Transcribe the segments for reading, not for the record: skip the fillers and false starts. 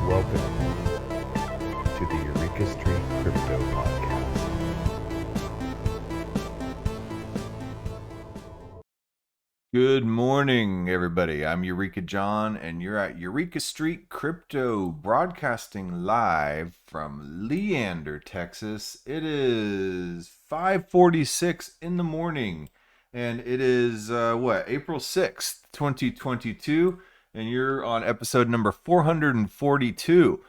Welcome to the Eureka Street Crypto Podcast. Good morning, everybody. I'm Eureka John, and you're at Eureka Street Crypto, broadcasting live from Leander, Texas. It is 5:46 in the morning, and it is, April 6th, 2022, and you're on episode number 442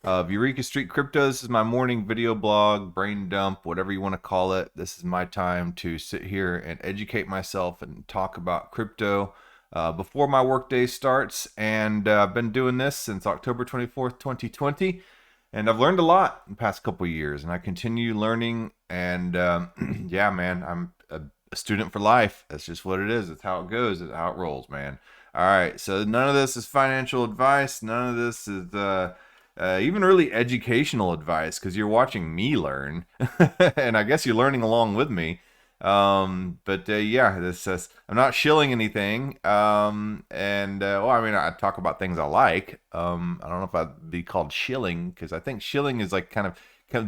of Eureka Street Crypto. This is my morning video blog, brain dump, whatever you want to call it. This is my time to sit here and educate myself and talk about crypto before my workday starts. And I've been doing this since October 24th, 2020. And I've learned a lot in the past couple of years, and I continue learning. And yeah, man, I'm a student for life. That's just what it is. It's how it goes. It's how it rolls, man. All right. So none of this is financial advice. None of this is even really educational advice, because you're watching me learn, and I guess you're learning along with me. This says I'm not shilling anything. I talk about things I like. I don't know if I'd be called shilling, because I think shilling is like kind of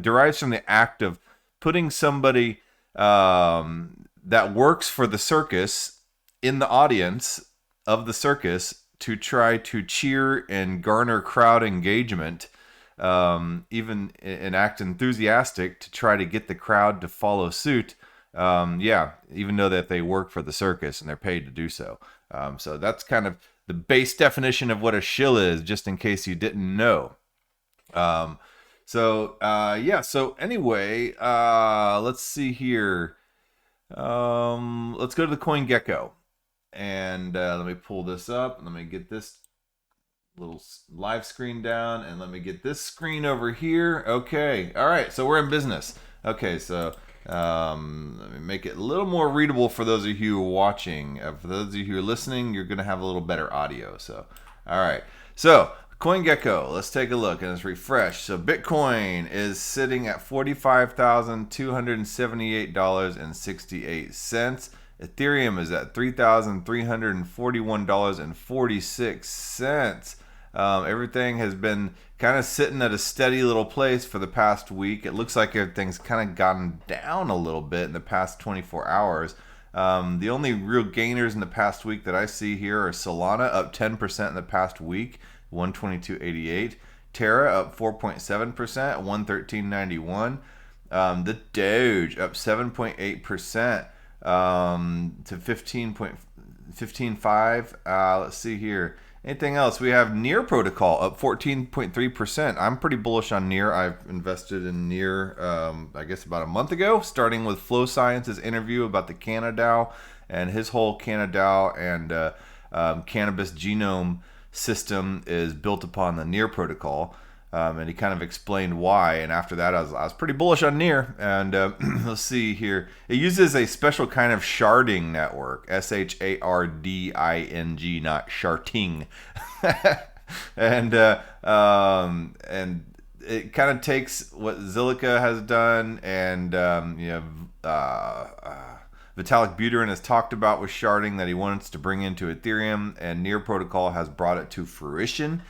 derives from the act of putting somebody that works for the circus in the audience of the circus to try to cheer and garner crowd engagement, even and act enthusiastic to try to get the crowd to follow suit. Even though that they work for the circus and they're paid to do so. So that's kind of the base definition of what a shill is, just in case you didn't know. So anyway, let's see here. Let's go to the CoinGecko. And let me pull this up. Let me get this little live screen down, and let me get this screen over here. Okay. All right. So we're in business. Okay. So let me make it a little more readable for those of you who are watching. For those of you who are listening, you're going to have a little better audio. So, all right. So CoinGecko, let's take a look and let's refresh. So Bitcoin is sitting at $45,278.68. Ethereum is at $3,341.46. Everything has been kind of sitting at a steady little place for the past week. It looks like everything's kind of gone down a little bit in the past 24 hours. The only real gainers in the past week that I see here are Solana, up 10% in the past week, 122.88. Terra up 4.7%, 113.91. The Doge up 7.8%. To 15.5. Let's see here. Anything else? We have Near Protocol up 14.3%. I'm pretty bullish on Near. I've invested in Near, I guess about a month ago, starting with Flow Science's interview about the CannaDAO and his whole CannaDAO and cannabis genome system is built upon the Near Protocol. And he kind of explained why, and after that I was pretty bullish on Near. And let's see here, it uses a special kind of sharding network, sharding, not sharting. and it kind of takes what Zilliqa has done, and Vitalik Buterin has talked about with sharding that he wants to bring into Ethereum, and Near Protocol has brought it to fruition.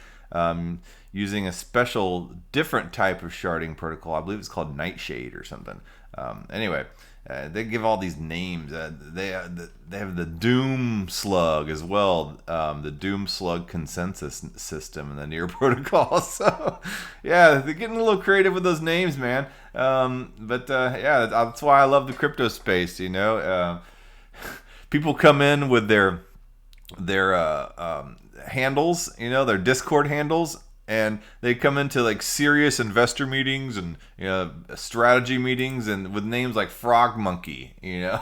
Using a special different type of sharding protocol. I believe it's called Nightshade or something. They give all these names. They have the Doom Slug as well, the Doom Slug consensus system and the Near Protocol. So, yeah, they're getting a little creative with those names, man. That's why I love the crypto space. People come in with their handles, their Discord handles, and they come into like serious investor meetings and strategy meetings, and with names like Frog Monkey, and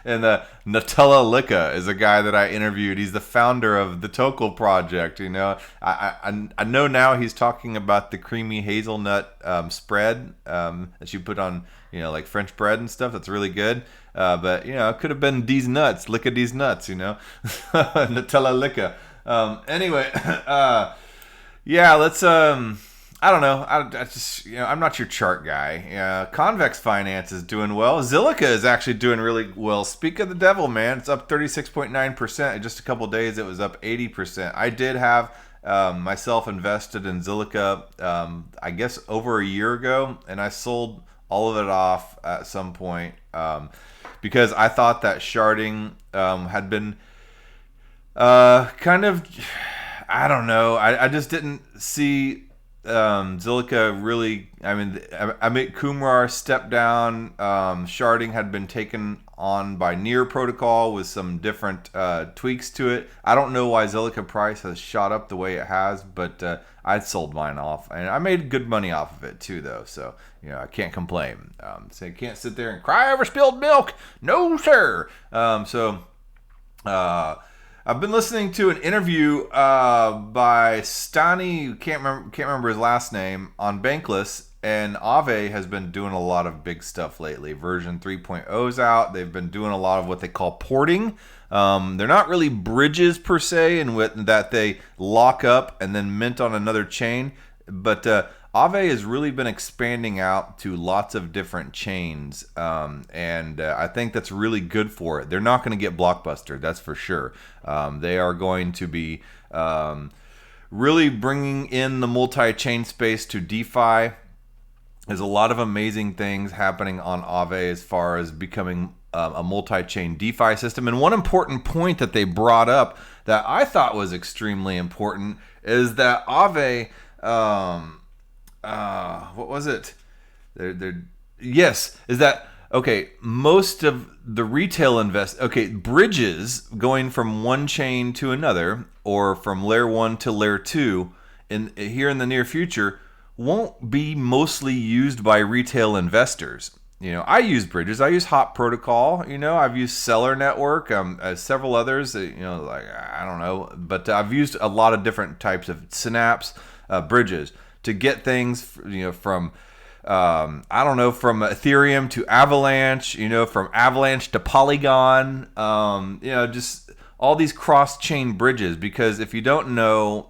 Nutella Licka is a guy that I interviewed. He's the founder of the Tokal Project. I know now he's talking about the creamy hazelnut spread that you put on like French bread and stuff. That's really good. But it could have been these nuts, Licka these nuts, Nutella Licka. Let's I don't know. I just, I'm not your chart guy. Convex Finance is doing well. Zilliqa is actually doing really well. Speak of the devil, man. It's up 36.9%. In just a couple days, it was up 80%. I did have myself invested in Zilliqa, I guess over a year ago, and I sold all of it off at some point because I thought that sharding had been kind of, I don't know. I just didn't see Zilliqa really. I mean, I made Kumrar step down. Sharding had been taken on by Near Protocol with some different tweaks to it. I don't know why Zilliqa price has shot up the way it has, but I sold mine off, and I made good money off of it too, though. So I can't complain. So you can't sit there and cry over spilled milk. No, sir. I've been listening to an interview by Stani, can't remember his last name, on Bankless, and Aave has been doing a lot of big stuff lately. Version 3.0 is out. They've been doing a lot of what they call porting. They're not really bridges per se, in that they lock up and then mint on another chain, but Aave has really been expanding out to lots of different chains, and I think that's really good for it. They're not going to get blockbuster, that's for sure. They are going to be really bringing in the multi-chain space to DeFi. There's a lot of amazing things happening on Aave as far as becoming a multi-chain DeFi system. And one important point that they brought up that I thought was extremely important is that Aave... what was it? Yes, is that okay? Most of the retail bridges going from one chain to another, or from layer 1 to layer 2, here in the near future, won't be mostly used by retail investors. I use bridges. I use Hop Protocol. I've used Seller Network. Several others. Like I don't know, but I've used a lot of different types of Synapse bridges to get things, from from Ethereum to Avalanche, from Avalanche to Polygon, just all these cross-chain bridges. Because if you don't know,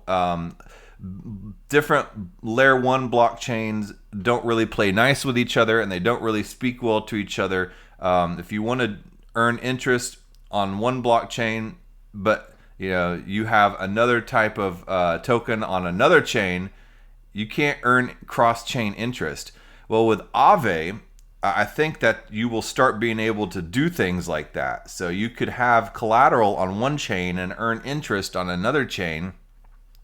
different layer 1 blockchains don't really play nice with each other, and they don't really speak well to each other. If you want to earn interest on one blockchain, but you have another type of token on another chain, you can't earn cross-chain interest. Well, with Aave, I think that you will start being able to do things like that. So you could have collateral on one chain and earn interest on another chain,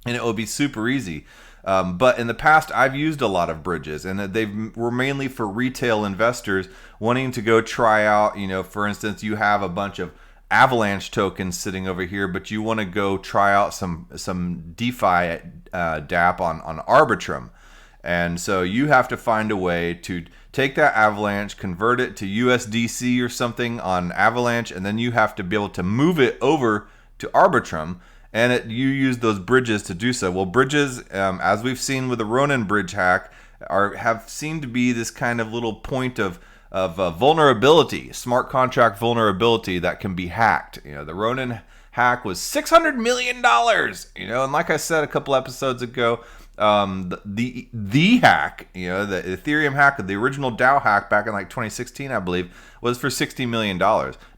and it will be super easy. But in the past, I've used a lot of bridges, and they were mainly for retail investors wanting to go try out, for instance, you have a bunch of Avalanche tokens sitting over here, but you want to go try out some DeFi dApp on Arbitrum. And so you have to find a way to take that Avalanche, convert it to USDC or something on Avalanche, and then you have to be able to move it over to Arbitrum, and you use those bridges to do so. Well, bridges, as we've seen with the Ronin bridge hack, have seemed to be this kind of little point of vulnerability, smart contract vulnerability that can be hacked. The Ronin hack was $600 million, and like I said a couple episodes ago, the hack, the Ethereum hack, the original DAO hack back in like 2016, I believe, was for $60 million.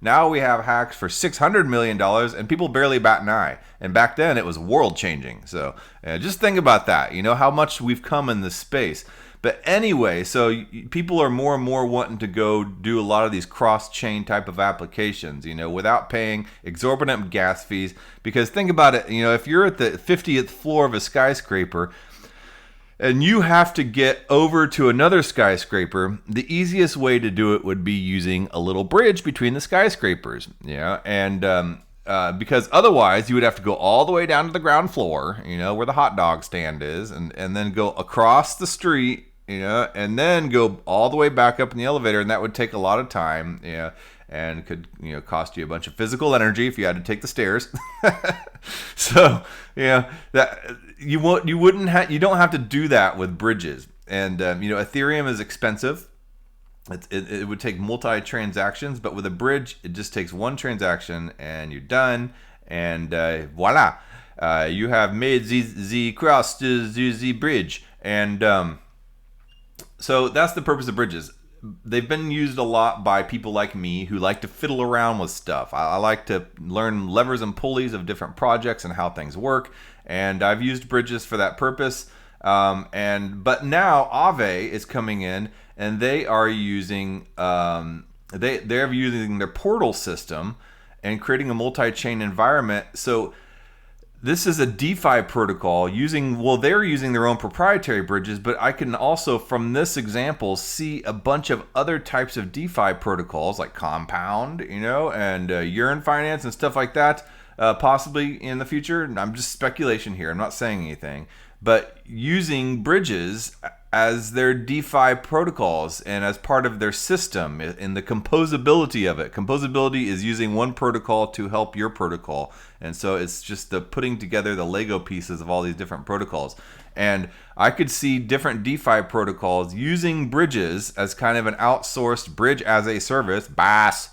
Now we have hacks for $600 million, and people barely bat an eye. And back then it was world changing. So just think about that, how much we've come in this space. But anyway, so people are more and more wanting to go do a lot of these cross-chain type of applications, without paying exorbitant gas fees. Because think about it, if you're at the 50th floor of a skyscraper and you have to get over to another skyscraper, the easiest way to do it would be using a little bridge between the skyscrapers, and because otherwise you would have to go all the way down to the ground floor, where the hot dog stand is, and then go across the street, and then go all the way back up in the elevator, and that would take a lot of time, and could cost you a bunch of physical energy if you had to take the stairs. So that you don't have to do that with bridges. And Ethereum is expensive. It would take multi-transactions, but with a bridge, it just takes one transaction and you're done. And voila, you have made the cross to the bridge. And so that's the purpose of bridges. they've been used a lot by people like me who like to fiddle around with stuff. I like to learn levers and pulleys of different projects and how things work, and I've used bridges for that purpose. But now Aave is coming in, and they are using they're using their portal system and creating a multi-chain environment. So this is a DeFi protocol they're using their own proprietary bridges, but I can also, from this example, see a bunch of other types of DeFi protocols like Compound, and Urine Finance and stuff like that, possibly in the future. I'm just speculation here. I'm not saying anything, but using bridges as their DeFi protocols and as part of their system in the composability of it. Composability is using one protocol to help your protocol. And so it's just the putting together the Lego pieces of all these different protocols. And I could see different DeFi protocols using bridges as kind of an outsourced bridge as a service, BaaS,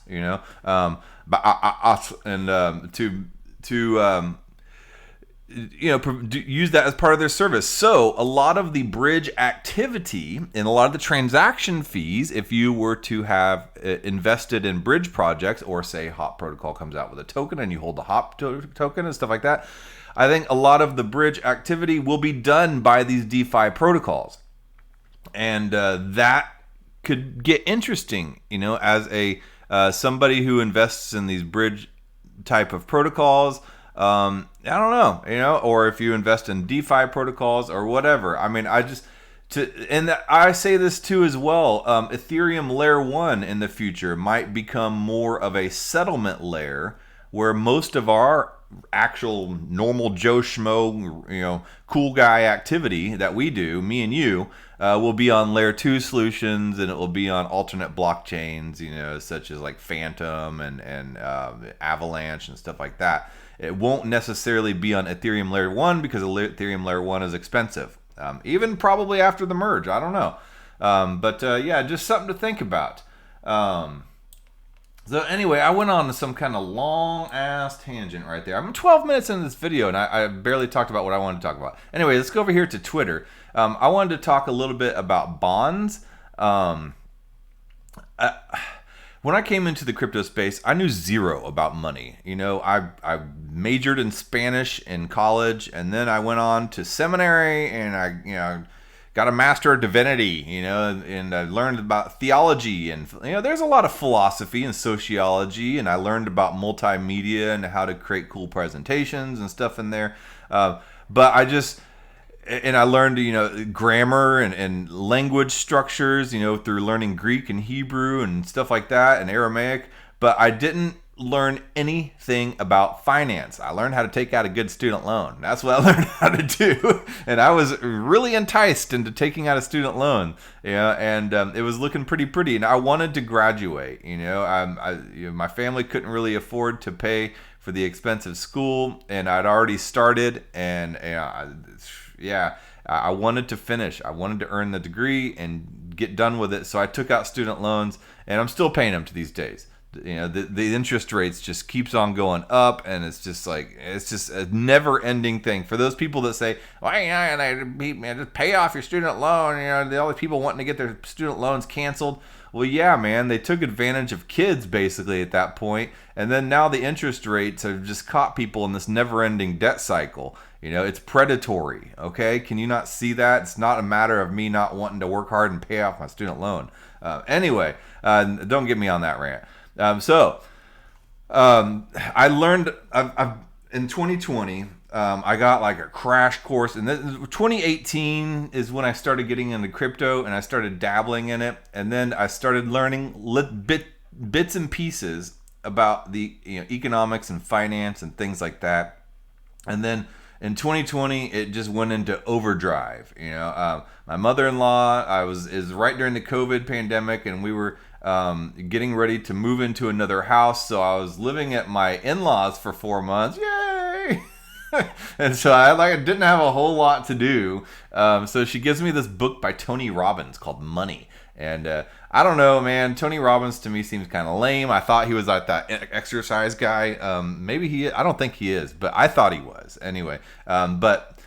use that as part of their service. So a lot of the bridge activity and a lot of the transaction fees, if you were to have invested in bridge projects, or say Hop Protocol comes out with a token and you hold the Hop token and stuff like that, I think a lot of the bridge activity will be done by these DeFi protocols. And that could get interesting, as a somebody who invests in these bridge type of protocols. I don't know, or if you invest in DeFi protocols or whatever. I mean, I say this too as well. Ethereum layer 1 in the future might become more of a settlement layer where most of our actual normal Joe Schmo, cool guy activity that we do, me and you, will be on layer 2 solutions, and it will be on alternate blockchains, such as like Phantom and Avalanche and stuff like that. It won't necessarily be on Ethereum Layer 1 because Ethereum Layer 1 is expensive. Even probably after the merge. I don't know. But just something to think about. So anyway, I went on to some kind of long-ass tangent right there. I'm 12 minutes into this video, and I barely talked about what I wanted to talk about. Anyway, let's go over here to Twitter. I wanted to talk a little bit about bonds. When I came into the crypto space, I knew zero about money. I majored in Spanish in college, and then I went on to seminary, and I got a master of divinity, and I learned about theology, and there's a lot of philosophy and sociology, and I learned about multimedia and how to create cool presentations and stuff in there. And I learned, grammar and language structures, through learning Greek and Hebrew and stuff like that, and Aramaic. But I didn't learn anything about finance. I learned how to take out a good student loan. That's what I learned how to do. And I was really enticed into taking out a student loan. And it was looking pretty. And I wanted to graduate. My family couldn't really afford to pay for the expensive school, and I'd already started, and I wanted to finish. I wanted to earn the degree and get done with it. So I took out student loans, and I'm still paying them to these days. The interest rates just keeps on going up, and it's just a never-ending thing. For those people that say, just pay off your student loan, all the people wanting to get their student loans canceled. Well, yeah, man, they took advantage of kids basically at that point, and then now the interest rates have just caught people in this never-ending debt cycle. It's predatory, okay? Can you not see that? It's not a matter of me not wanting to work hard and pay off my student loan. Anyway, don't get me on that rant. I learned in 2020, I got like a crash course, and 2018 is when I started getting into crypto, and I started dabbling in it, and then I started learning bits and pieces about the economics and finance and things like that. And then in 2020, it just went into overdrive. My mother-in-law, is right during the COVID pandemic, and we were getting ready to move into another house. So I was living at my in-laws for 4 months. Yay! And so I didn't have a whole lot to do. So she gives me this book by Tony Robbins called Money. And I don't know, man. Tony Robbins to me seems kind of lame. I thought he was like that exercise guy. Maybe he is. I don't think he is, but I thought he was. Anyway, but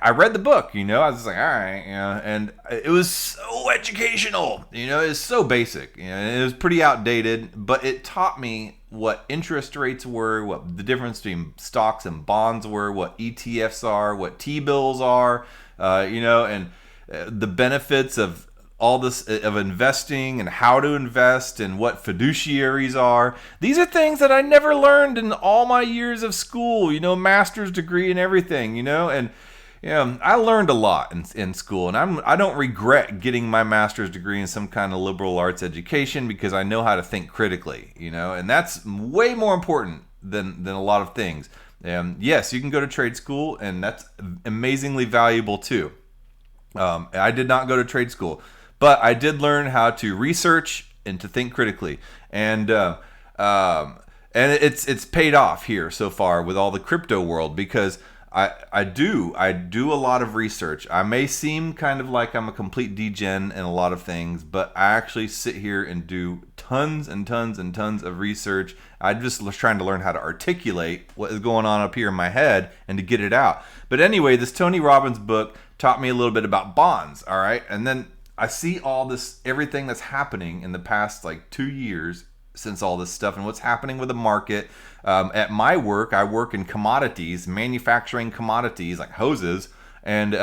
I read the book, I was just like, all right, and it was so so educational. It's so basic. It was pretty outdated, but it taught me what interest rates were, what the difference between stocks and bonds were, what ETFs are, what T-bills are, and the benefits of all this, of investing and how to invest and what fiduciaries are. These are things that I never learned in all my years of school, master's degree and everything, and I learned a lot in school, and I don't regret getting my master's degree in some kind of liberal arts education because I know how to think critically, and that's way more important than a lot of things. Yes, you can go to trade school, and that's amazingly valuable too. I did not go to trade school, but I did learn how to research and to think critically, and it's paid off here so far with all the crypto world because I do a lot of research. I may seem kind of like I'm a complete degen in a lot of things, but I actually sit here and do tons and tons and tons of research. I'm just trying to learn how to articulate what is going on up here in my head and to get it out. But anyway, this Tony Robbins book taught me a little bit about bonds, all right? And then I see everything that's happening in the past like 2 years since all this stuff and what's happening with the market. At my work, I work in commodities, manufacturing commodities like hoses, and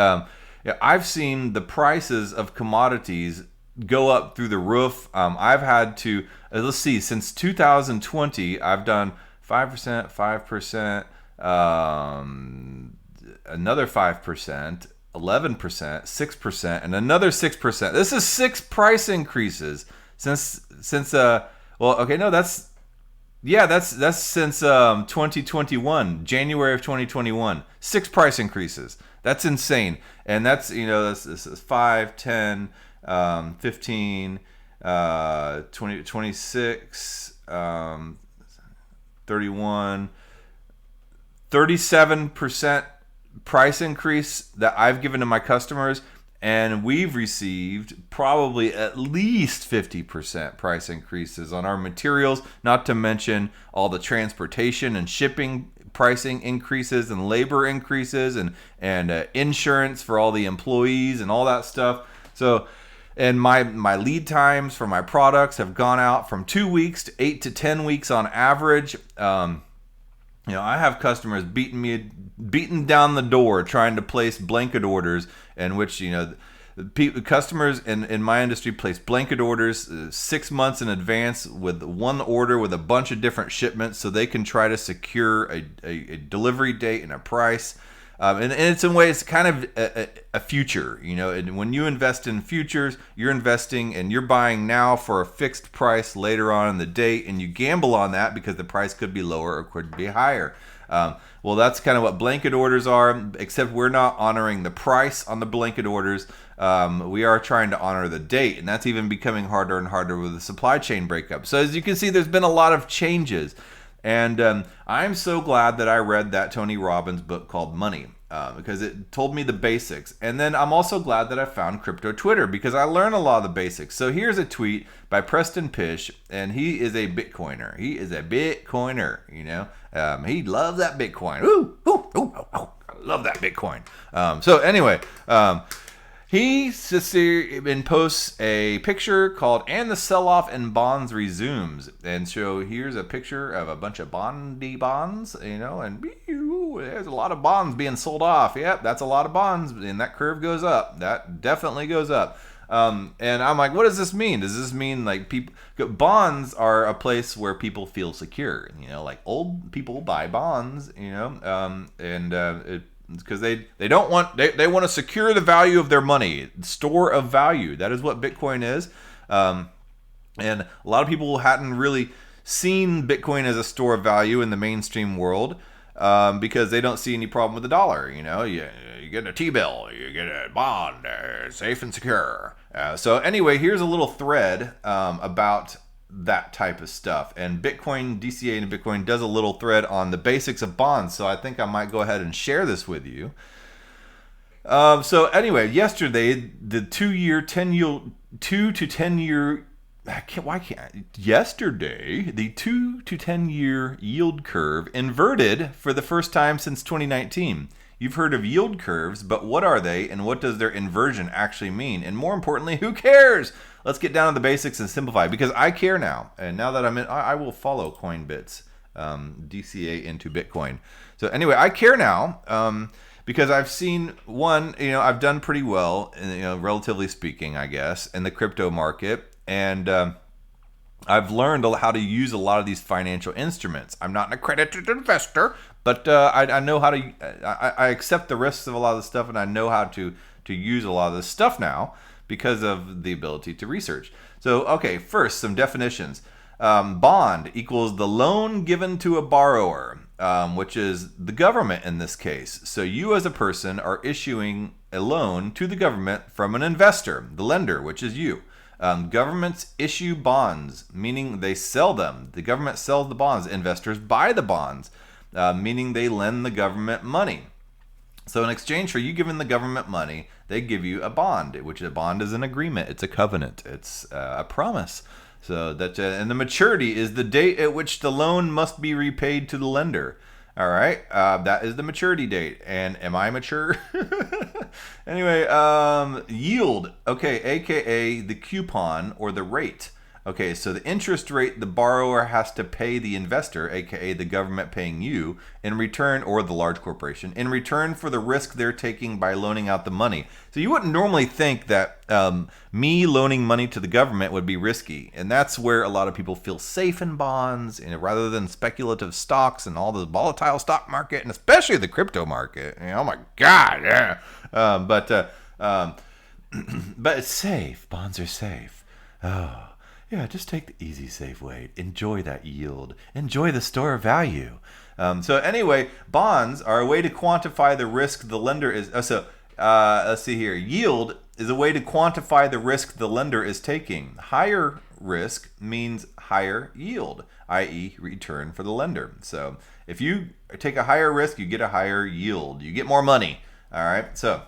I've seen the prices of commodities go up through the roof. I've had to, let's see, since 2020, I've done 5%, 5%, another 5%, 11%, 6%, and another 6%. This is 6 price increases since that's since 2021, January of 2021. 6 price increases. That's insane. And that's, this is 5, 10, 15, 20, 26, 31, 37% price increase that I've given to my customers, and we've received probably at least 50% price increases on our materials, not to mention all the transportation and shipping pricing increases and labor increases and insurance for all the employees and all that stuff. So, and my lead times for my products have gone out from 2 weeks to 8 to 10 weeks on average. I have customers beating down the door trying to place blanket orders, in which customers in my industry place blanket orders 6 months in advance with one order with a bunch of different shipments, so they can try to secure a delivery date and a price. And it's in ways kind of a future, and when you invest in futures, you're investing and you're buying now for a fixed price later on in the date, and you gamble on that because the price could be lower or could be higher. Well, that's kind of what blanket orders are, except we're not honoring the price on the blanket orders. We are trying to honor the date, and that's even becoming harder and harder with the supply chain breakup. So as you can see, there's been a lot of changes. And I'm so glad that I read that Tony Robbins book called Money, because it told me the basics. And then I'm also glad that I found Crypto Twitter, because I learned a lot of the basics. So here's a tweet by Preston Pish, and he is a Bitcoiner. He is a Bitcoiner, he loves that Bitcoin. Ooh, I love that Bitcoin. So anyway, he sits here and posts a picture called "And the Sell-Off in Bonds Resumes." And so here's a picture of a bunch of bonds, and there's a lot of bonds being sold off. Yep, that's a lot of bonds, and that curve goes up. That definitely goes up. And I'm like, what does this mean? Does this mean like bonds are a place where people feel secure? Like old people buy bonds, because they don't want they want to secure the value of their money, store of value. That is what Bitcoin is. And a lot of people hadn't really seen Bitcoin as a store of value in the mainstream world, because they don't see any problem with the dollar. You get a T-bill, you get a bond, safe and secure. So anyway, here's a little thread about that type of stuff, and Bitcoin DCA and Bitcoin does a little thread on the basics of bonds, so I think I might go ahead and share this with you. So anyway, yesterday the 2 to 10 year yesterday the 2 to 10 year yield curve inverted for the first time since 2019. You've heard of yield curves, but what are they and what does their inversion actually mean? And more importantly, who cares? Let's get down to the basics and simplify, because I care now. And now that I will follow Coinbits, DCA into Bitcoin. So anyway, I care now because I've seen I've done pretty well, relatively speaking, I guess, in the crypto market. And I've learned how to use a lot of these financial instruments. I'm not an accredited investor, but I know how to. I accept the risks of a lot of the stuff, and I know how to use a lot of this stuff now because of the ability to research. So, okay, first, some definitions. Bond equals the loan given to a borrower, which is the government in this case. So you as a person are issuing a loan to the government from an investor, the lender, which is you. Governments issue bonds, meaning they sell them. The government sells the bonds. Investors buy the bonds, meaning they lend the government money. So in exchange for you giving the government money, they give you a bond, which a bond is an agreement. It's a covenant. It's a promise. So that and the maturity is the date at which the loan must be repaid to the lender. All right, that is the maturity date. And am I mature? Anyway, yield, okay, aka the coupon or the rate. Okay, so the interest rate the borrower has to pay the investor, aka the government paying you, in return, or the large corporation, in return for the risk they're taking by loaning out the money. So you wouldn't normally think that me loaning money to the government would be risky, and that's where a lot of people feel safe in bonds, rather than speculative stocks and all the volatile stock market, and especially the crypto market. Oh my God, yeah. But it's safe. Bonds are safe. Oh. Yeah, just take the easy, safe way. Enjoy that yield. Enjoy the store of value. So anyway, bonds are a way to quantify the risk the lender is. Let's see here. Yield is a way to quantify the risk the lender is taking. Higher risk means higher yield, i.e., return for the lender. So if you take a higher risk, you get a higher yield. You get more money. All right. So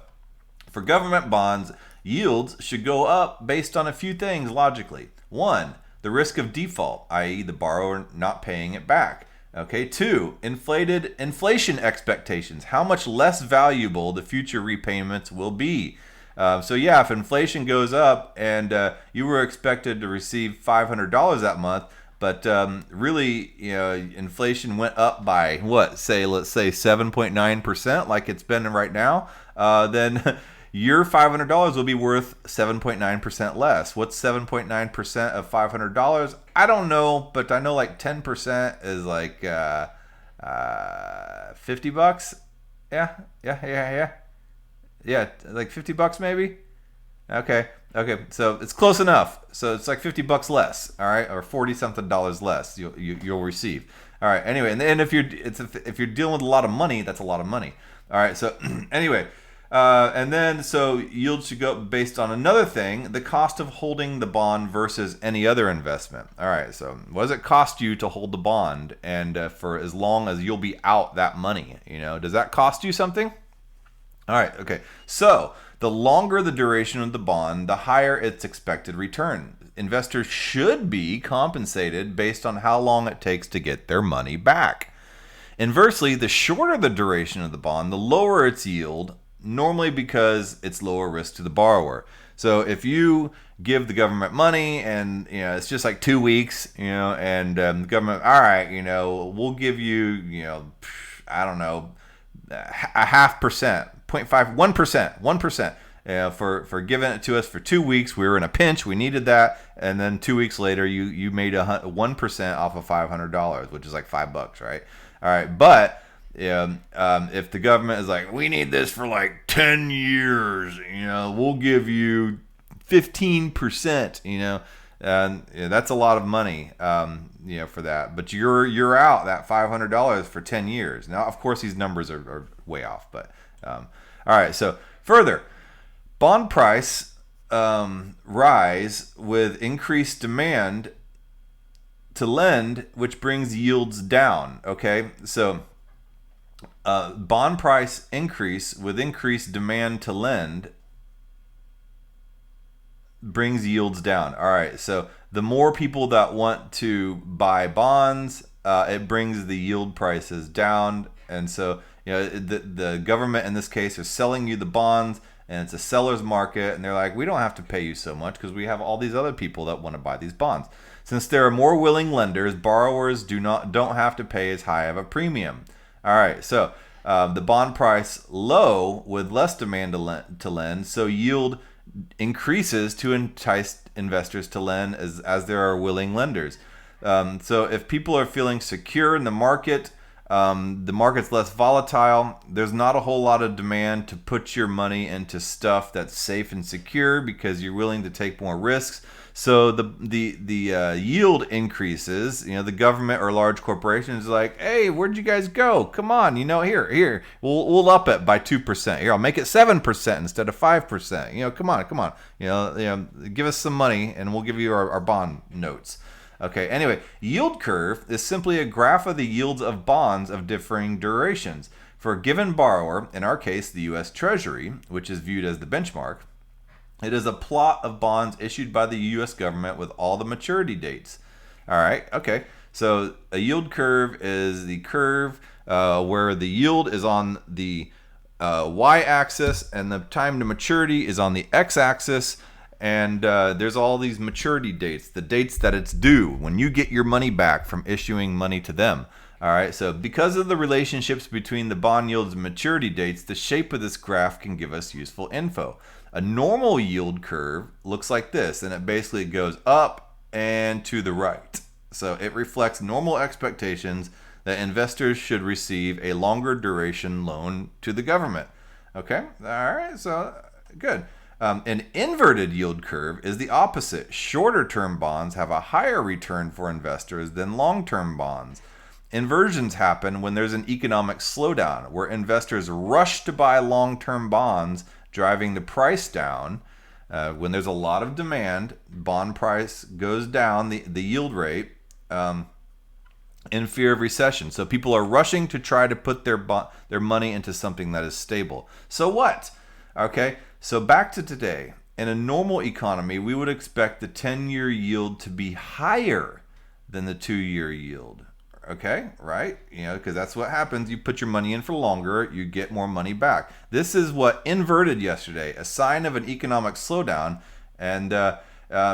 for government bonds, yields should go up based on a few things logically. 1, the risk of default, i.e. the borrower not paying it back. Okay. 2, inflation expectations, how much less valuable the future repayments will be. So yeah, if inflation goes up and you were expected to receive $500 that month, but really, inflation went up by let's say 7.9%, like it's been right now, then your $500 will be worth 7.9% less. What's 7.9% of $500? I don't know, but I know like 10% is like $50. Yeah, like $50 maybe. Okay, so it's close enough. So it's like $50 less, all right, or $40 something less you'll receive. All right. Anyway, and if you're dealing with a lot of money, that's a lot of money. All right. So anyway. And then, so yield should go based on another thing, the cost of holding the bond versus any other investment. All right, so what does it cost you to hold the bond, and for as long as you'll be out that money? Does that cost you something? All right, okay. So the longer the duration of the bond, the higher its expected return. Investors should be compensated based on how long it takes to get their money back. Inversely, the shorter the duration of the bond, the lower its yield, normally because it's lower risk to the borrower. So if you give the government money and it's just like 2 weeks, and the government, all right, we'll give you, I don't know, a 0.5%, 0.5, 1%, for giving it to us for 2 weeks. We were in a pinch, we needed that, and then 2 weeks later, you made 1% off of $500, which is like $5, right? All right, but if the government is like, we need this for like 10 years, we'll give you 15%, and that's a lot of money, for that. But you're out that $500 for 10 years. Now, of course, these numbers are way off, but all right. So further, bond price rise with increased demand to lend, which brings yields down. Okay, so bond price increase with increased demand to lend brings yields down. All right, so the more people that want to buy bonds, it brings the yield prices down. And so the government in this case is selling you the bonds, and it's a seller's market, and they're like, we don't have to pay you so much because we have all these other people that want to buy these bonds. Since there are more willing lenders, borrowers don't have to pay as high of a premium. All right, so the bond price low with less demand to lend, so yield increases to entice investors to lend as there are willing lenders. So if people are feeling secure in the market's less volatile. There's not a whole lot of demand to put your money into stuff that's safe and secure because you're willing to take more risks. So the yield increases. The government or large corporations are like, hey, where'd you guys go? Come on, here, we'll up it by 2%. Here, I'll make it 7% instead of 5%. Come on. Give us some money and we'll give you our bond notes. Okay, anyway, yield curve is simply a graph of the yields of bonds of differing durations. For a given borrower, in our case, the U.S. Treasury, which is viewed as the benchmark, it is a plot of bonds issued by the U.S. government with all the maturity dates. All right, okay, so a yield curve is the curve where the yield is on the y-axis and the time to maturity is on the x-axis. And there's all these maturity dates, the dates that it's due when you get your money back from issuing money to them. All right, so because of the relationships between the bond yields and maturity dates, the shape of this graph can give us useful info. A normal yield curve looks like this, and it basically goes up and to the right. So it reflects normal expectations that investors should receive a longer duration loan to the government. Okay, all right, so good. An inverted yield curve is the opposite. Shorter-term bonds have a higher return for investors than long-term bonds. Inversions happen when there's an economic slowdown, where investors rush to buy long-term bonds, driving the price down. When there's a lot of demand, bond price goes down, the yield rate, in fear of recession. So people are rushing to try to put their money into something that is stable. So what? Okay, so back to today. In a normal economy, we would expect the 10-year yield to be higher than the 2-year yield. Okay, right? Because that's what happens. You put your money in for longer, you get more money back. This is what inverted yesterday, a sign of an economic slowdown. And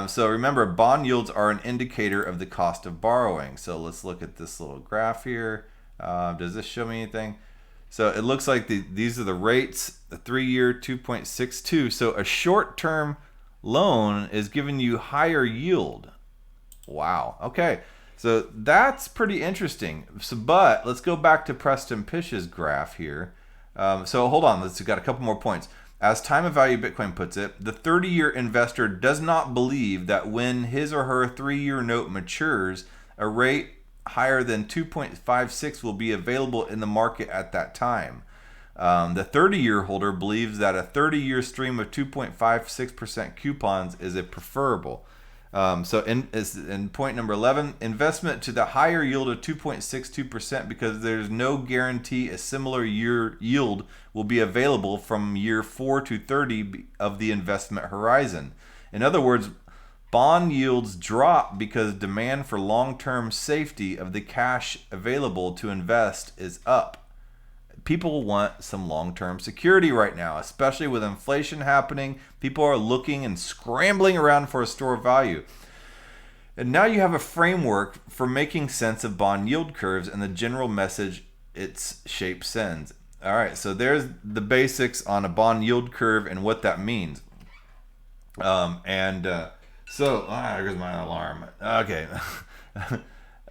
so remember, bond yields are an indicator of the cost of borrowing. So let's look at this little graph here. Does this show me anything? So it looks like these are the rates, the 3-year 2.62. So a short-term loan is giving you higher yield. Wow. Okay. So that's pretty interesting. But let's go back to Preston Pish's graph here. So hold on. We've got a couple more points. As Time of Value Bitcoin puts it, the 30-year investor does not believe that when his or her 3-year note matures, a rate higher than 2.56 will be available in the market at that time. The 30-year holder believes that a 30-year stream of 2.56% coupons is a preferable. So in point number 11, investment to the higher yield of 2.62% because there's no guarantee a similar year yield will be available from year 4 to 30 of the investment horizon. In other words, bond yields drop because demand for long-term safety of the cash available to invest is up. People want some long-term security right now, especially with inflation happening. People are looking and scrambling around for a store of value. And now you have a framework for making sense of bond yield curves and the general message its shape sends. All right, so there's the basics on a bond yield curve and what that means. So there's my alarm. Okay.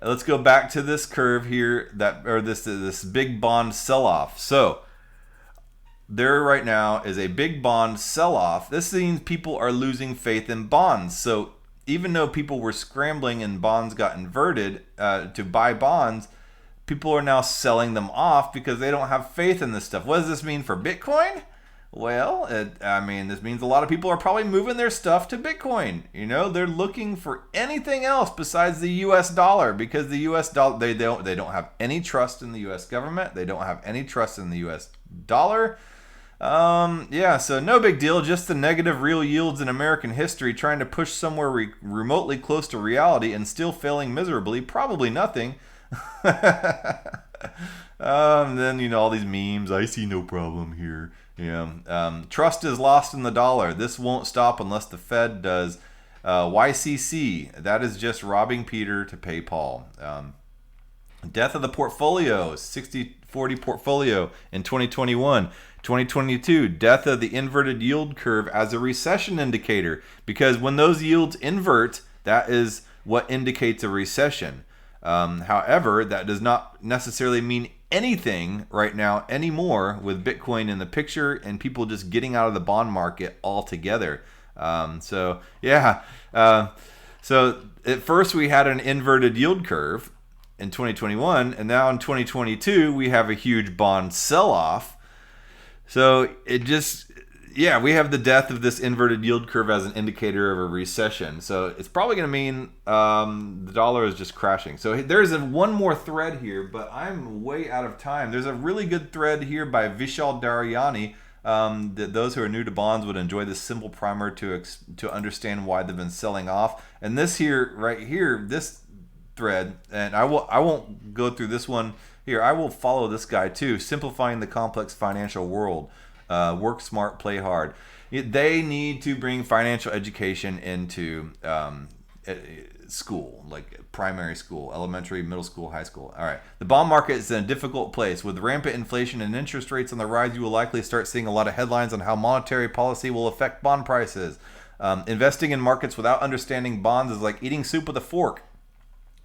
Let's go back to this curve here, this big bond sell-off. So there right now is a big bond sell-off. This means people are losing faith in bonds. So even though people were scrambling and bonds got inverted to buy bonds, people are now selling them off because they don't have faith in this stuff. What does this mean for Bitcoin? Well, this means a lot of people are probably moving their stuff to Bitcoin. They're looking for anything else besides the U.S. dollar because the U.S. dollar, they don't have any trust in the U.S. government. They don't have any trust in the U.S. dollar. So no big deal. Just the negative real yields in American history, trying to push somewhere remotely close to reality and still failing miserably. Probably nothing. Then all these memes. I see no problem here. Trust is lost in the dollar. This won't stop unless the Fed does. YCC. That is just robbing Peter to pay Paul. Death of the portfolio. 60-40 portfolio in 2021. 2022, death of the inverted yield curve as a recession indicator, because when those yields invert, that is what indicates a recession. However, that does not necessarily mean anything right now anymore with Bitcoin in the picture and people just getting out of the bond market altogether. So at first we had an inverted yield curve in 2021, and now in 2022 we have a huge bond sell-off. So we have the death of this inverted yield curve as an indicator of a recession. So it's probably going to mean the dollar is just crashing. So there's one more thread here, but I'm way out of time. There's a really good thread here by Vishal Daryani. That those who are new to bonds would enjoy this simple primer to understand why they've been selling off. And this here, right here, this thread, and I won't go through this one here. I will follow this guy too. Simplifying the complex financial world. Work smart, play hard. They need to bring financial education into school, like primary school, elementary, middle school, high school. All right. The bond market is in a difficult place. With rampant inflation and interest rates on the rise, you will likely start seeing a lot of headlines on how monetary policy will affect bond prices. Investing in markets without understanding bonds is like eating soup with a fork.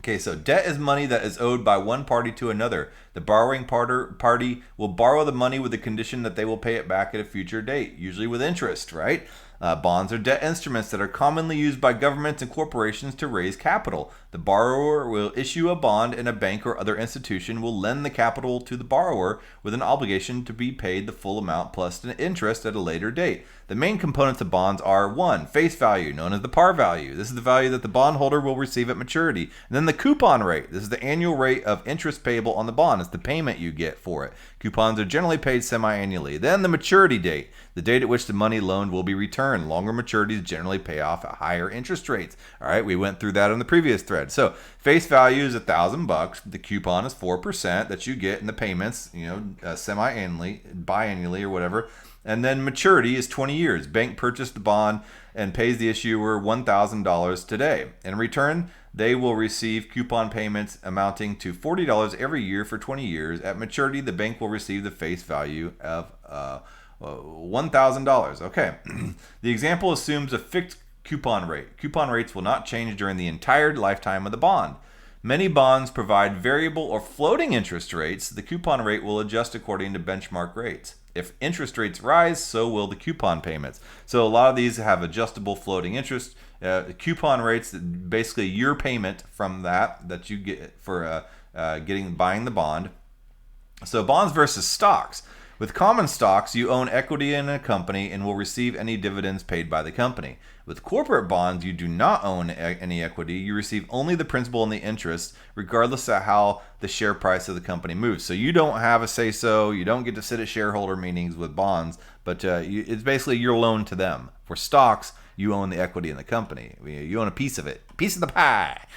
Okay, so debt is money that is owed by one party to another. The borrowing party will borrow the money with the condition that they will pay it back at a future date, usually with interest, right? Bonds are debt instruments that are commonly used by governments and corporations to raise capital. The borrower will issue a bond, and a bank or other institution will lend the capital to the borrower with an obligation to be paid the full amount plus an interest at a later date. The main components of bonds are 1. Face value, known as the par value. This is the value that the bondholder will receive at maturity. And then the coupon rate. This is the annual rate of interest payable on the bond. It's the payment you get for it. Coupons are generally paid semi-annually. Then the maturity date, the date at which the money loaned will be returned. Longer maturities generally pay off at higher interest rates. All right, we went through that in the previous thread. So face value is $1,000. The coupon is 4% that you get in the payments, semi-annually, biannually, or whatever. And then maturity is 20 years. Bank purchased the bond and pays the issuer $1,000 today. In return, they will receive coupon payments amounting to $40 every year for 20 years. At maturity, the bank will receive the face value of $1,000. Okay. The example assumes a fixed coupon rate. Coupon rates will not change during the entire lifetime of the bond. Many bonds provide variable or floating interest rates. The coupon rate will adjust according to benchmark rates. If interest rates rise, so will the coupon payments. So a lot of these have adjustable floating interest. Coupon rates, basically your payment from that you get for buying the bond. So bonds versus stocks. With common stocks, you own equity in a company and will receive any dividends paid by the company. With corporate bonds, you do not own any equity. You receive only the principal and the interest, regardless of how the share price of the company moves. So you don't have a say-so. You don't get to sit at shareholder meetings with bonds, but it's basically your loan to them. For stocks, you own the equity in the company. You own a piece of it, piece of the pie.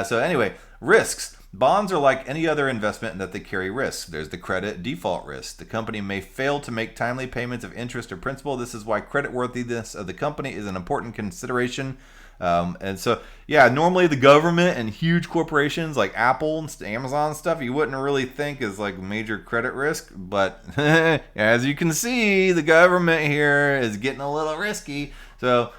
So anyway, risks. Bonds are like any other investment in that they carry risks. There's the credit default risk. The company may fail to make timely payments of interest or principal. This is why creditworthiness of the company is an important consideration. Normally the government and huge corporations like Apple and Amazon and stuff, you wouldn't really think is like major credit risk. But as you can see, the government here is getting a little risky. So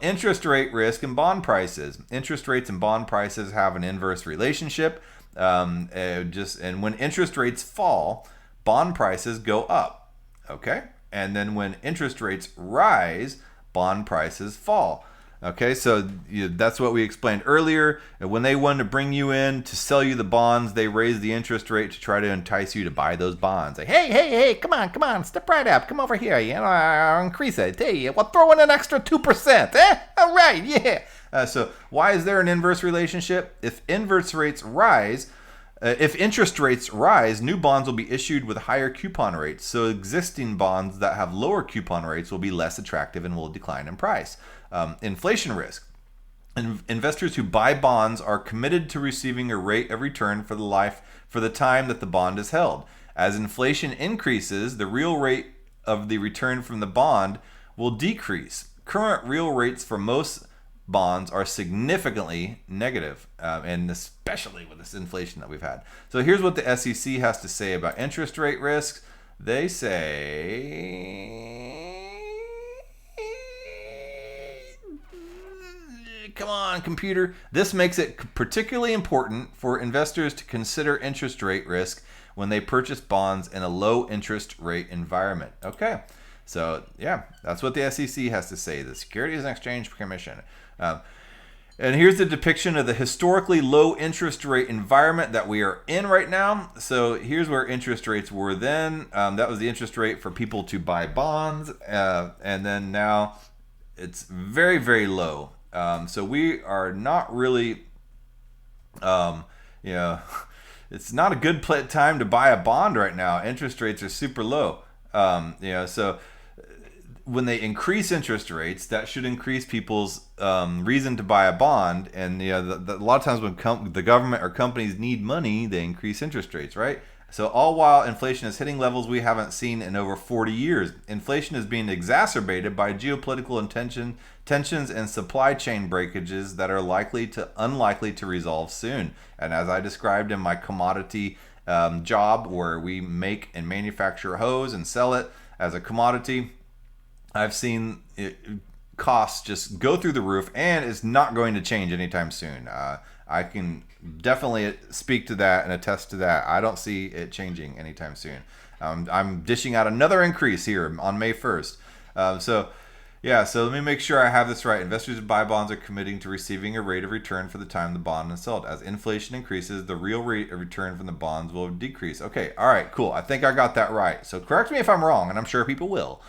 interest rate risk and bond prices. Interest rates and bond prices have an inverse relationship. And when interest rates fall, bond prices go up. Okay? And then when interest rates rise, bond prices fall. Okay, so that's what we explained earlier. When they want to bring you in to sell you the bonds, they raise the interest rate to try to entice you to buy those bonds. Like, hey, come on, step right up, come over here, I'll increase it. Hey, we'll throw in an extra 2%. All right, yeah. So why is there an inverse relationship? If interest rates rise, new bonds will be issued with higher coupon rates. So existing bonds that have lower coupon rates will be less attractive and will decline in price. Inflation risk. Investors who buy bonds are committed to receiving a rate of return for the time that the bond is held. As inflation increases, the real rate of the return from the bond will decrease. Current real rates for most bonds are significantly negative, and especially with this inflation that we've had. So here's what the SEC has to say about interest rate risks. They say, come on, computer. This makes it particularly important for investors to consider interest rate risk when they purchase bonds in a low interest rate environment. Okay. So, yeah, that's what the SEC has to say, the Securities and Exchange Commission. And here's the depiction of the historically low interest rate environment that we are in right now. So here's where interest rates were then. That was the interest rate for people to buy bonds. And then now it's very, very low. So we are not really, it's not a good time to buy a bond right now. Interest rates are super low. So when they increase interest rates, that should increase people's reason to buy a bond. And a lot of times when the government or companies need money, they increase interest rates, right? So all while inflation is hitting levels we haven't seen in over 40 years. Inflation is being exacerbated by geopolitical tensions and supply chain breakages that are unlikely to resolve soon. And as I described in my commodity job, where we make and manufacture hose and sell it as a commodity, I've seen costs just go through the roof, and it's not going to change anytime soon. I can definitely speak to that and attest to that. I don't see it changing anytime soon. I'm dishing out another increase here on May 1st. So let me make sure I have this right. Investors who buy bonds are committing to receiving a rate of return for the time the bond is sold. As inflation increases, the real rate of return from the bonds will decrease. Okay, all right, cool. I think I got that right. So correct me if I'm wrong, and I'm sure people will.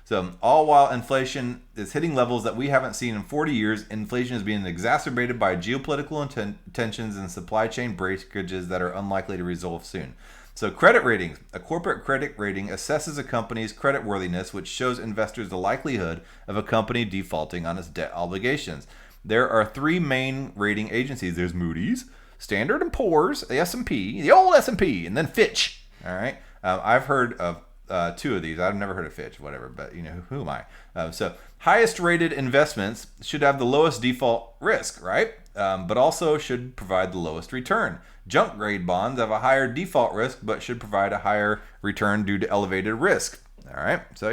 So all while inflation is hitting levels that we haven't seen in 40 years, inflation is being exacerbated by geopolitical tensions and supply chain breakages that are unlikely to resolve soon. So credit ratings. A corporate credit rating assesses a company's creditworthiness, which shows investors the likelihood of a company defaulting on its debt obligations. There are three main rating agencies. There's Moody's, Standard & Poor's, the S&P, the old S&P, and then Fitch. All right. I've heard of two of these. I've never heard of Fitch, whatever, but who am I? So highest rated investments should have the lowest default risk, right? But also should provide the lowest return. Junk grade bonds have a higher default risk, but should provide a higher return due to elevated risk. All right. So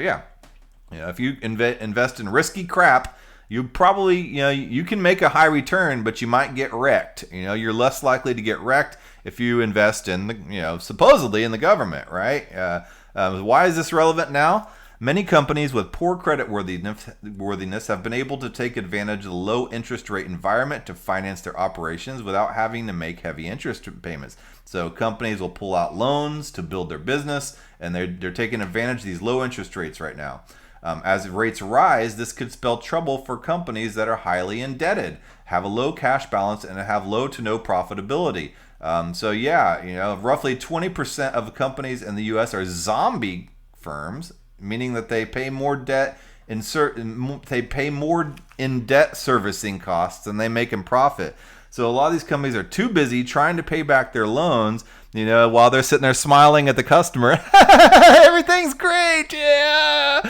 if you invest in risky crap, you probably, you can make a high return, but you might get wrecked. You're less likely to get wrecked if you invest in the, supposedly in the government, right? Why is this relevant now? Many companies with poor creditworthiness have been able to take advantage of the low interest rate environment to finance their operations without having to make heavy interest payments. So companies will pull out loans to build their business, and they're taking advantage of these low interest rates right now. As rates rise, this could spell trouble for companies that are highly indebted, have a low cash balance, and have low to no profitability. Roughly 20% of companies in the U.S. are zombie firms, meaning that they pay more debt in debt servicing costs than they make in profit. So a lot of these companies are too busy trying to pay back their loans, while they're sitting there smiling at the customer. Everything's great, yeah.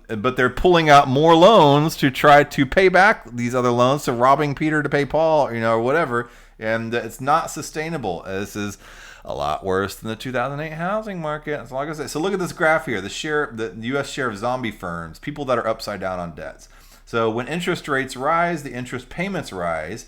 But they're pulling out more loans to try to pay back these other loans, so robbing Peter to pay Paul, or whatever. And it's not sustainable. This is a lot worse than the 2008 housing market. That's all I can say. So look at this graph here. The U.S. share of zombie firms, people that are upside down on debts. So when interest rates rise, the interest payments rise,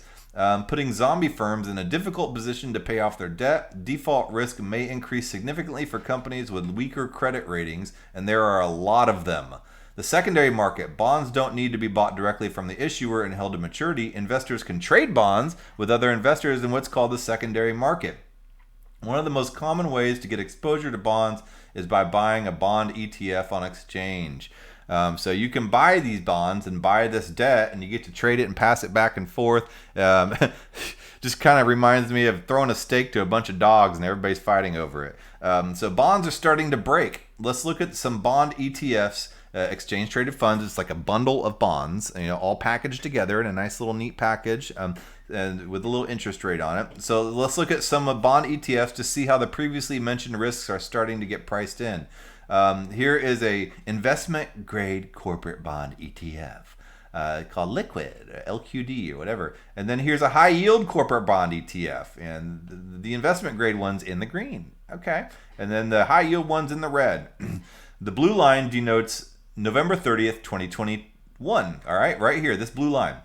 putting zombie firms in a difficult position to pay off their debt. Default risk may increase significantly for companies with weaker credit ratings, and there are a lot of them. The secondary market. Bonds don't need to be bought directly from the issuer and held to maturity. Investors can trade bonds with other investors in what's called the secondary market. One of the most common ways to get exposure to bonds is by buying a bond ETF on exchange. So you can buy these bonds and buy this debt, and you get to trade it and pass it back and forth. Just kind of reminds me of throwing a steak to a bunch of dogs and everybody's fighting over it. So bonds are starting to break. Let's look at some bond ETFs exchange traded funds. It's like a bundle of bonds, all packaged together in a nice little neat package, and with a little interest rate on it. So let's look at some bond ETFs to see how the previously mentioned risks are starting to get priced in. Here is a investment grade corporate bond ETF. Called Liquid, or LQD, or whatever. And then here's a high yield corporate bond ETF, and the investment grade one's in the green. Okay. And then the high yield one's in the red. The blue line denotes November 30th, 2021. All right, right here, this blue line.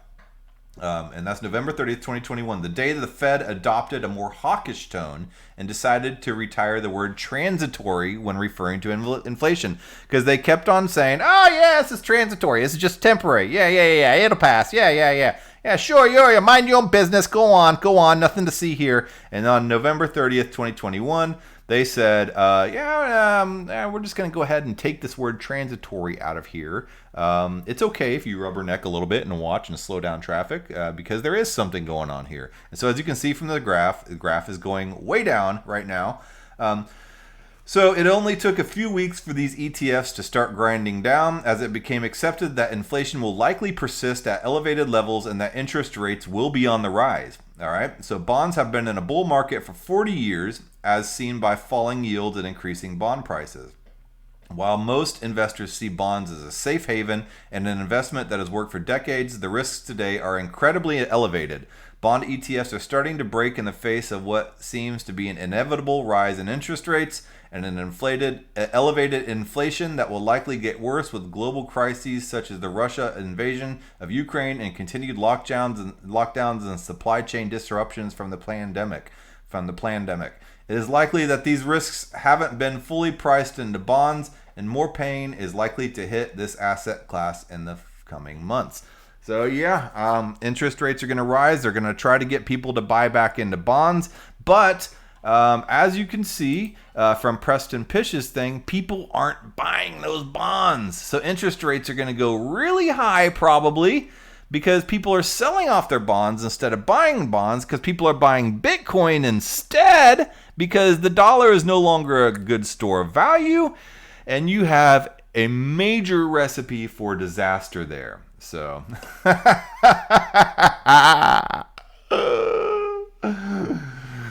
And that's November 30th, 2021, the day that the Fed adopted a more hawkish tone and decided to retire the word transitory when referring to inflation. Because they kept on saying, oh, yeah, this is transitory. This is just temporary. Yeah, it'll pass. Yeah, sure, mind your own business. Go on, nothing to see here. And on November 30th, 2021, they said, we're just going to go ahead and take this word transitory out of here. It's okay if you rubberneck a little bit and watch and slow down traffic because there is something going on here. And so as you can see from the graph is going way down right now. So it only took a few weeks for these ETFs to start grinding down as it became accepted that inflation will likely persist at elevated levels and that interest rates will be on the rise. All right. So bonds have been in a bull market for 40 years as seen by falling yields and increasing bond prices. While most investors see bonds as a safe haven and an investment that has worked for decades, the risks today are incredibly elevated. Bond ETFs are starting to break in the face of what seems to be an inevitable rise in interest rates and an elevated inflation that will likely get worse with global crises such as the Russia invasion of Ukraine and continued lockdowns and supply chain disruptions from the pandemic. It is likely that these risks haven't been fully priced into bonds, and more pain is likely to hit this asset class in the coming months. So interest rates are going to rise. They're going to try to get people to buy back into bonds. But as you can see from Preston Pish's thing, people aren't buying those bonds. So interest rates are going to go really high probably because people are selling off their bonds instead of buying bonds because people are buying Bitcoin instead because the dollar is no longer a good store of value. And you have a major recipe for disaster there. So,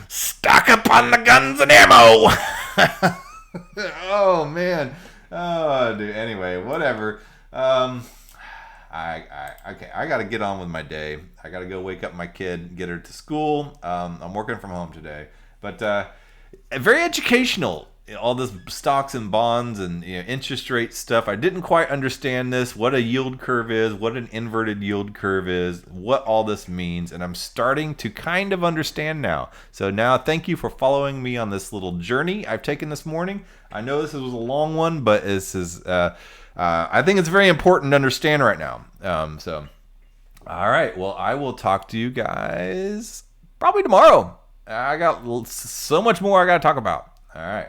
stock up on the guns and ammo. Oh man. Oh dude. Anyway, whatever. I got to get on with my day. I got to go wake up my kid, get her to school. I'm working from home today, but very educational. All this stocks and bonds and interest rate stuff. I didn't quite understand this, what a yield curve is, what an inverted yield curve is, what all this means, and I'm starting to kind of understand now. So now thank you for following me on this little journey I've taken this morning. I know this was a long one, but this is I think it's very important to understand right now. All right, well, I will talk to you guys probably tomorrow. I got so much more I got to talk about. All right.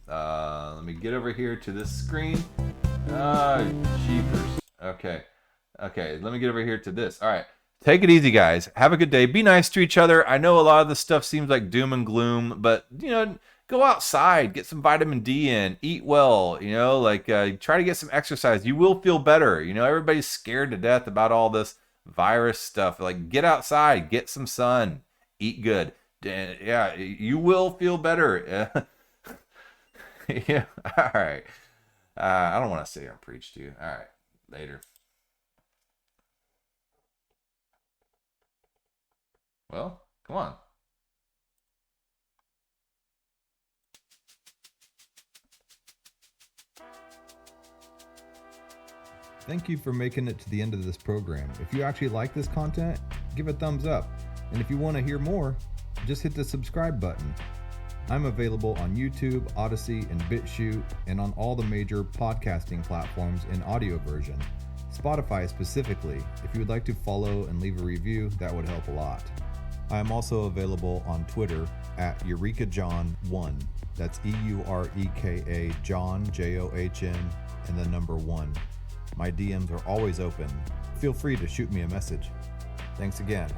Let me get over here to this screen. Jeepers. Okay, let me get over here to this. All right. Take it easy, guys. Have a good day. Be nice to each other. I know a lot of this stuff seems like doom and gloom, but, go outside, get some vitamin D in, eat well, try to get some exercise. You will feel better. Everybody's scared to death about all this virus stuff. Like, get outside, get some sun, eat good. Yeah, you will feel better. Yeah. All right. I don't want to sit here and preach to you. All right. Later. Well, come on. Thank you for making it to the end of this program. If you actually like this content, give a thumbs up. And if you want to hear more, just hit the subscribe button. I'm available on YouTube, Odyssey, and BitChute, and on all the major podcasting platforms in audio version. Spotify specifically. If you would like to follow and leave a review, that would help a lot. I am also available on Twitter at EurekaJohn1. That's EUREKA John, JOHN, and the number 1. My DMs are always open. Feel free to shoot me a message. Thanks again.